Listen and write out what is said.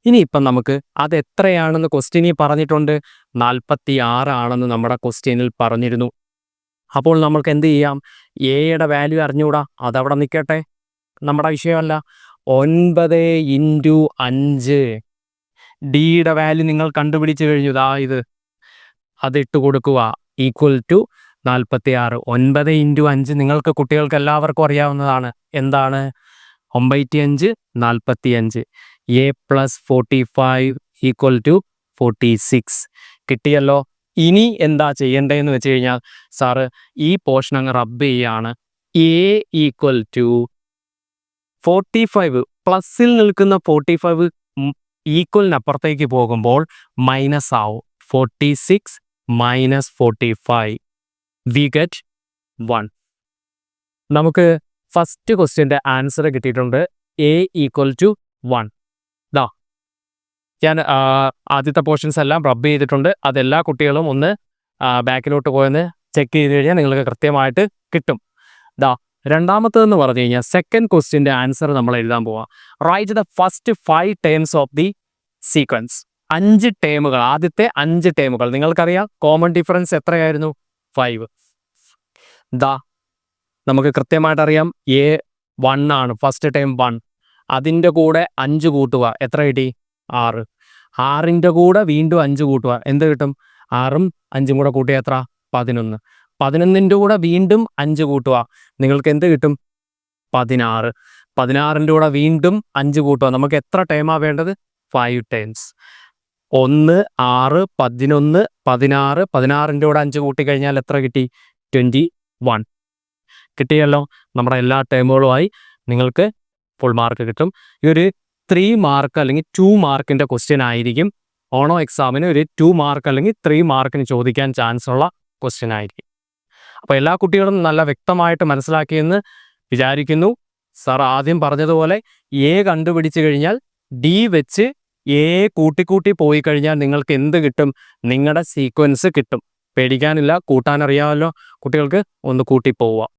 ഇനിയിപ്പം നമുക്ക് അതെത്രയാണെന്ന് ക്വസ്റ്റ്യനിൽ പറഞ്ഞിട്ടുണ്ട്. 46 ആണെന്ന് നമ്മുടെ ക്വസ്റ്റ്യനിൽ പറഞ്ഞിരുന്നു. അപ്പോൾ നമ്മൾക്ക് എന്ത് ചെയ്യാം? എയുടെ വാല്യൂ അറിഞ്ഞുകൂടാ, അതവിടെ നിൽക്കട്ടെ, നമ്മുടെ വിഷയമല്ല. 9 × 5. ഡിയുടെ വാല്യൂ നിങ്ങൾ കണ്ടുപിടിച്ച് കഴിഞ്ഞു. ഇത് അതിട്ട് കൊടുക്കുക, ഈക്വൽ ടു 46. 9 × 5 നിങ്ങൾക്ക് കുട്ടികൾക്ക് എല്ലാവർക്കും അറിയാവുന്നതാണ്. എന്താണ്? 95 45. A + 45 equal to 46. കിട്ടിയല്ലോ. ഇനി എന്താ ചെയ്യേണ്ടതെന്ന് വെച്ച് കഴിഞ്ഞാൽ, സാറ് ഈ പോർഷൻ അങ്ങ് റബ്ബ് ചെയ്യാണ്. A ഈക്വൽ ടു 45, പ്ലസിൽ നിൽക്കുന്ന 45 ഈക്വലിനപ്പുറത്തേക്ക് പോകുമ്പോൾ മൈനസ് ആവും. 46 - 45 വി ഗെറ്റ് 1. നമുക്ക് ഫസ്റ്റ് ക്വസ്റ്റ്യൻ്റെ ആൻസർ കിട്ടിയിട്ടുണ്ട്. A equal to 1. ഞാൻ ആദ്യത്തെ പോർഷൻസ് എല്ലാം റബ്ബ് ചെയ്തിട്ടുണ്ട്. അതെല്ലാ കുട്ടികളും ഒന്ന് ബാക്കിലോട്ട് പോയെന്ന് ചെക്ക് ചെയ്ത് കഴിഞ്ഞാൽ നിങ്ങൾക്ക് കൃത്യമായിട്ട് കിട്ടും. രണ്ടാമത്തേതെന്ന് പറഞ്ഞു കഴിഞ്ഞാൽ സെക്കൻഡ് ക്വസ്റ്റ്യൻ്റെ ആൻസർ നമ്മൾ എഴുതാൻ പോവാം. Write the first 5 terms of the sequence. 5 ടേമുകൾ, ആദ്യത്തെ 5 ടേമുകൾ. നിങ്ങൾക്കറിയാം കോമൺ ഡിഫറൻസ് എത്രയായിരുന്നു? 5. നമുക്ക് കൃത്യമായിട്ട് അറിയാം A1 ആണ്, ഫസ്റ്റ് ടേം 1. അതിൻ്റെ കൂടെ 5 കൂട്ടുക, എത്ര കിട്ടി? 6. 6ൻ്റെ കൂടെ വീണ്ടും 5 കൂട്ടുക, എന്ത് കിട്ടും? 6ഉം 5ഉം കൂടെ കൂട്ടിയ എത്ര? 11. 11ൻ്റെ കൂടെ വീണ്ടും 5 കൂട്ടുക, നിങ്ങൾക്ക് എന്ത് കിട്ടും? 16. 16ൻ്റെ കൂടെ വീണ്ടും 5 കൂട്ടുക, നമുക്ക് എത്ര ടേമാണ് വേണ്ടത്? 5 ടേംസ്. 1 6 11 16. 16ൻ്റെ കൂടെ 5 കൂട്ടിക്കഴിഞ്ഞാൽ എത്ര കിട്ടി? 21. കിട്ടിയല്ലോ. നമ്മുടെ എല്ലാ ടേമുകളുമായി നിങ്ങൾക്ക് ഫുൾ മാർക്ക് കിട്ടും. ഈ ഒരു 3 മാർക്ക് അല്ലെങ്കിൽ 2 മാർക്കിൻ്റെ ക്വസ്റ്റ്യൻ ആയിരിക്കും. ഓണോ എക്സാമിന് ഒരു 2 മാർക്ക് അല്ലെങ്കിൽ 3 മാർക്കിന് ചോദിക്കാൻ ചാൻസ് ഉള്ള ക്വസ്റ്റ്യൻ ആയിരിക്കും. അപ്പോൾ എല്ലാ കുട്ടികളും നല്ല വ്യക്തമായിട്ട് മനസ്സിലാക്കിയെന്ന് വിചാരിക്കുന്നു. സാർ ആദ്യം പറഞ്ഞതുപോലെ A കണ്ടുപിടിച്ച് കഴിഞ്ഞാൽ D വെച്ച് A കൂട്ടിക്കൂട്ടി പോയി കഴിഞ്ഞാൽ നിങ്ങൾക്ക് എന്ത് കിട്ടും? നിങ്ങളുടെ സീക്വൻസ് കിട്ടും. പേടിക്കാനില്ല, കൂട്ടാനറിയാമല്ലോ കുട്ടികൾക്ക്. ഒന്ന് കൂട്ടി പോവുക.